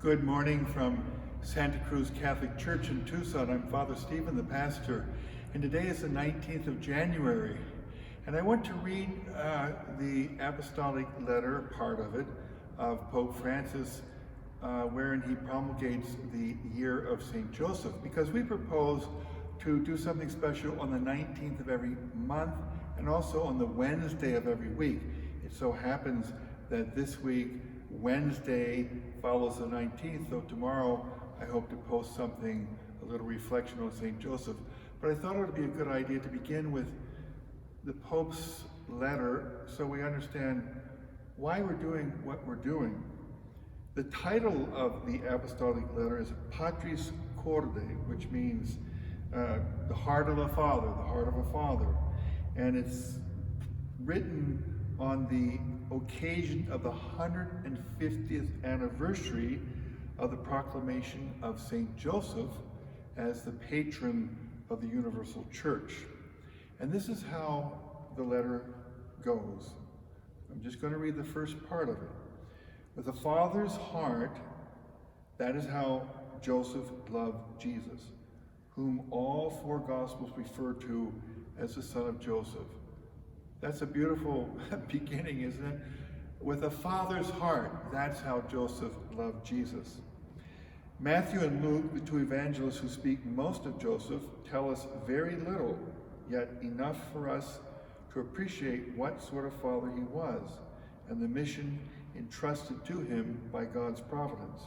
Good morning from Santa Cruz Catholic Church in Tucson. I'm Father Stephen, the pastor, and today is the 19th of January. And I want to read the apostolic letter, part of it, of Pope Francis, wherein he promulgates the year of St. Joseph, because we propose to do something special on the 19th of every month and also on the Wednesday of every week. It so happens that this week, Wednesday follows the 19th, so tomorrow I hope to post something, a little reflection on St. Joseph. But I thought it would be a good idea to begin with the Pope's letter so we understand why we're doing what we're doing. The title of the apostolic letter is Patris Corde, which means the heart of a father, the heart of a father. And it's written on the occasion of the 150th anniversary of the proclamation of St. Joseph as the patron of the Universal Church. And this is how the letter goes. I'm just going to read the first part of it. With a father's heart, that is how Joseph loved Jesus, whom all four Gospels refer to as the son of Joseph. That's a beautiful beginning, isn't it? With a father's heart, that's how Joseph loved Jesus. Matthew and Luke, the two evangelists who speak most of Joseph, tell us very little, yet enough for us to appreciate what sort of father he was and the mission entrusted to him by God's providence.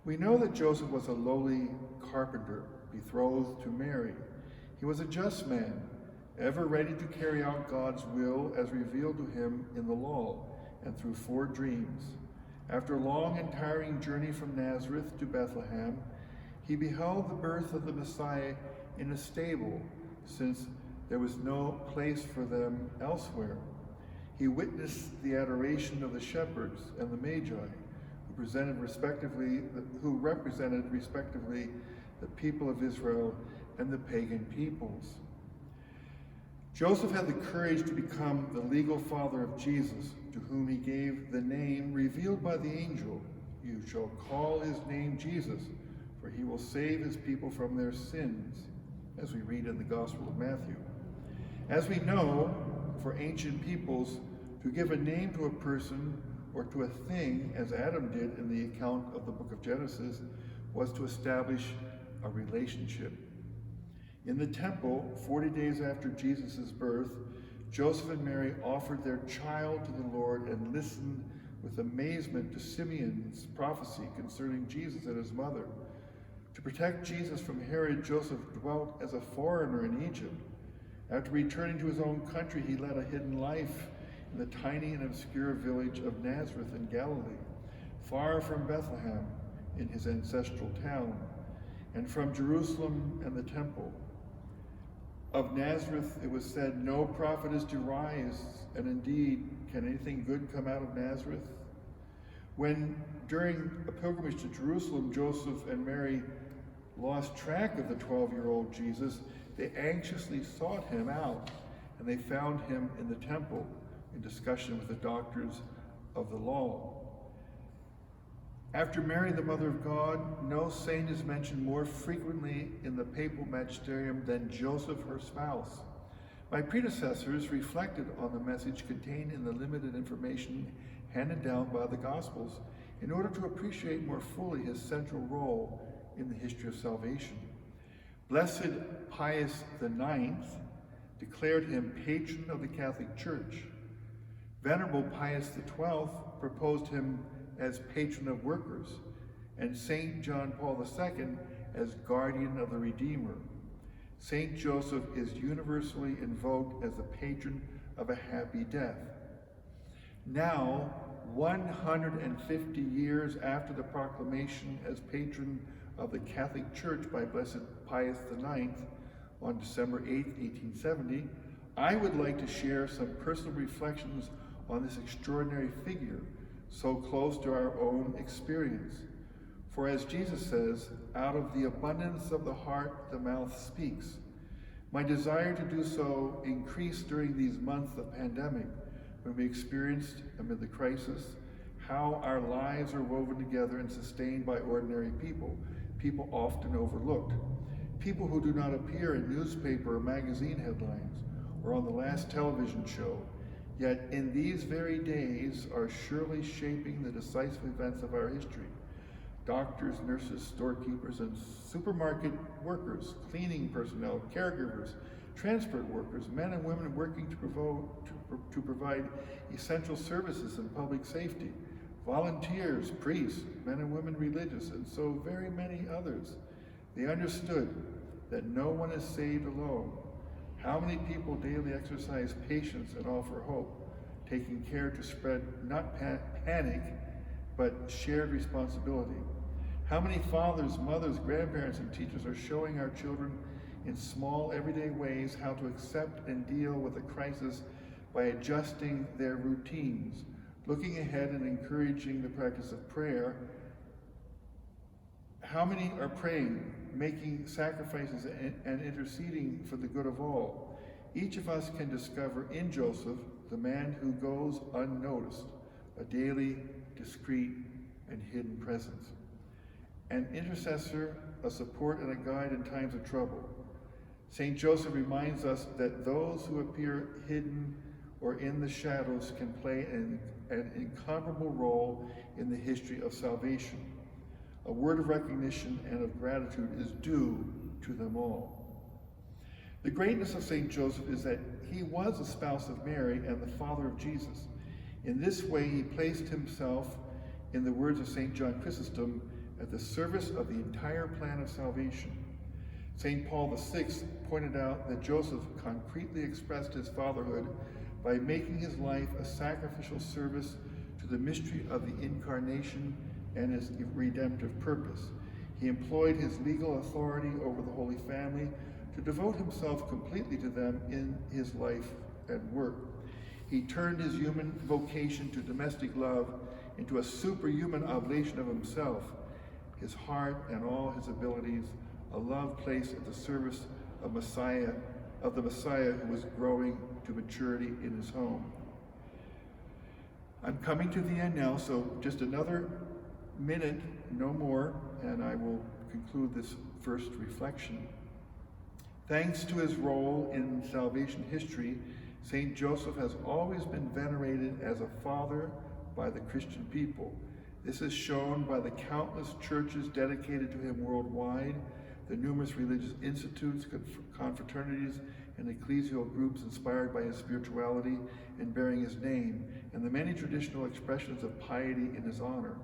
We know that Joseph was a lowly carpenter, betrothed to Mary. He was a just man, ever ready to carry out God's will as revealed to him in the law and through four dreams. After a long and tiring journey from Nazareth to Bethlehem, he beheld the birth of the Messiah in a stable, since there was no place for them elsewhere. He witnessed the adoration of the shepherds and the Magi, who represented respectively the people of Israel and the pagan peoples. Joseph had the courage to become the legal father of Jesus, to whom he gave the name revealed by the angel. You shall call his name Jesus, for he will save his people from their sins, as we read in the Gospel of Matthew. As we know, for ancient peoples, to give a name to a person or to a thing, as Adam did in the account of the book of Genesis, was to establish a relationship. In the temple, 40 days after Jesus' birth, Joseph and Mary offered their child to the Lord and listened with amazement to Simeon's prophecy concerning Jesus and his mother. To protect Jesus from Herod, Joseph dwelt as a foreigner in Egypt. After returning to his own country, he led a hidden life in the tiny and obscure village of Nazareth in Galilee, far from Bethlehem in his ancestral town, and from Jerusalem and the temple. Of Nazareth, it was said, no prophet is to rise, and indeed, can anything good come out of Nazareth? When, during a pilgrimage to Jerusalem, Joseph and Mary lost track of the 12-year-old Jesus, they anxiously sought him out, and they found him in the temple in discussion with the doctors of the law. After Mary, the Mother of God, no saint is mentioned more frequently in the papal magisterium than Joseph, her spouse. My predecessors reflected on the message contained in the limited information handed down by the Gospels in order to appreciate more fully his central role in the history of salvation. Blessed Pius IX declared him patron of the Catholic Church. Venerable Pius XII proposed him as patron of workers, and St. John Paul II as guardian of the Redeemer. St. Joseph is universally invoked as the patron of a happy death. Now, 150 years after the proclamation as patron of the Catholic Church by Blessed Pius IX on December 8, 1870, I would like to share some personal reflections on this extraordinary figure, so close to our own experience. For as Jesus says, out of the abundance of the heart, the mouth speaks. My desire to do so increased during these months of pandemic, when we experienced, amid the crisis, how our lives are woven together and sustained by ordinary people, people often overlooked, people who do not appear in newspaper or magazine headlines or on the last television show, yet in these very days are surely shaping the decisive events of our history. Doctors, nurses, storekeepers, and supermarket workers, cleaning personnel, caregivers, transport workers, men and women working to provide essential services and public safety, volunteers, priests, men and women religious, and so very many others. They understood that no one is saved alone. How many people daily exercise patience and offer hope, taking care to spread not panic, but shared responsibility? How many fathers, mothers, grandparents, and teachers are showing our children in small, everyday ways how to accept and deal with a crisis by adjusting their routines, looking ahead and encouraging the practice of prayer? How many are praying, making sacrifices, and interceding for the good of all? Each of us can discover in Joseph the man who goes unnoticed, a daily, discreet, and hidden presence. An intercessor, a support and a guide in times of trouble. St. Joseph reminds us that those who appear hidden or in the shadows can play an incomparable role in the history of salvation. A word of recognition and of gratitude is due to them all. The greatness of St. Joseph is that he was a spouse of Mary and the father of Jesus. In this way, he placed himself, in the words of St. John Chrysostom, at the service of the entire plan of salvation. St. Paul VI pointed out that Joseph concretely expressed his fatherhood by making his life a sacrificial service to the mystery of the Incarnation and his redemptive purpose. He employed his legal authority over the Holy Family to devote himself completely to them in his life and work. He turned his human vocation to domestic love into a superhuman oblation of himself, his heart and all his abilities, a love placed at the service of the Messiah who was growing to maturity in his home. I'm coming to the end now, so just another minute, no more, and I will conclude this first reflection. Thanks to his role in salvation history, St. Joseph has always been venerated as a father by the Christian people. This is shown by the countless churches dedicated to him worldwide, the numerous religious institutes, confraternities, and ecclesial groups inspired by his spirituality and bearing his name, and the many traditional expressions of piety in his honor.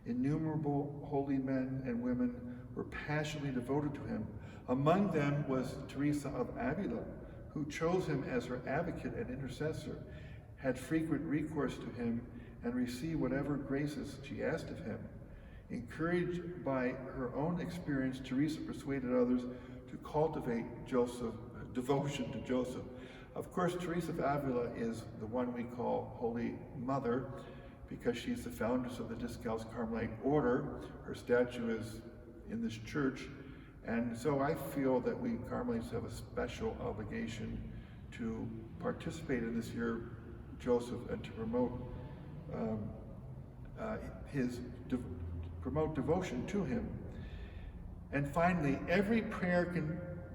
Innumerable holy men and women were passionately devoted to him. Among them was Teresa of Avila, who chose him as her advocate and intercessor, had frequent recourse to him, and received whatever graces she asked of him. Encouraged by her own experience, Teresa persuaded others to cultivate devotion to Joseph. Of course, Teresa of Avila is the one we call Holy Mother because she's the foundress of the Discalced Carmelite Order. Her statue is in this church. And so I feel that we Carmelites have a special obligation to participate in this year, Joseph, and to promote promote devotion to him. And finally, every prayer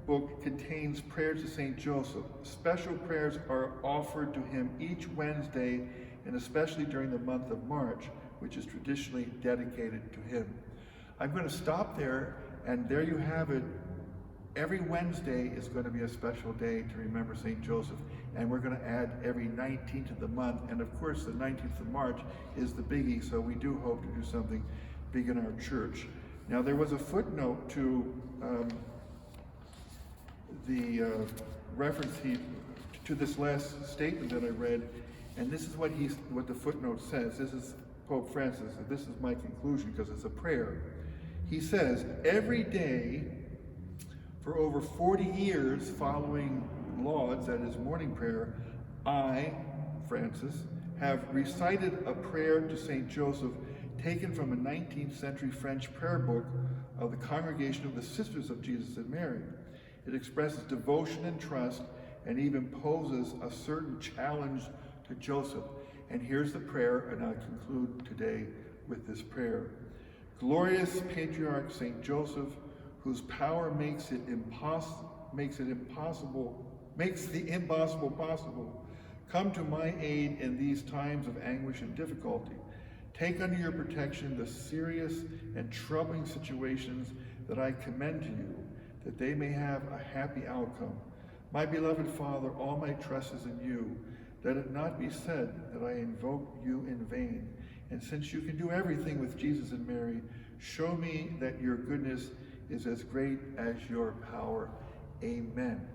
book contains prayers to St. Joseph. Special prayers are offered to him each Wednesday, and especially during the month of March, which is traditionally dedicated to him. I'm going to stop there, and there you have it. Every Wednesday is going to be a special day to remember St. Joseph, and we're going to add every 19th of the month, and of course the 19th of March is the biggie, so we do hope to do something big in our church. Now, there was a footnote to the reference to this last statement that I read, and this is what the footnote says. This is Pope Francis, and this is my conclusion because it's a prayer. He says, every day for over 40 years following Lauds, that is morning prayer, I, Francis, have recited a prayer to St. Joseph taken from a 19th century French prayer book of the Congregation of the Sisters of Jesus and Mary. It expresses devotion and trust and even poses a certain challenge to Joseph. And here's the prayer, and I'll conclude today with this prayer. Glorious Patriarch Saint Joseph, whose power makes the impossible possible, come to my aid in these times of anguish and difficulty. Take under your protection the serious and troubling situations that I commend to you, that they may have a happy outcome. My beloved Father, all my trust is in you. Let it not be said that I invoke you in vain. And since you can do everything with Jesus and Mary, show me that your goodness is as great as your power. Amen.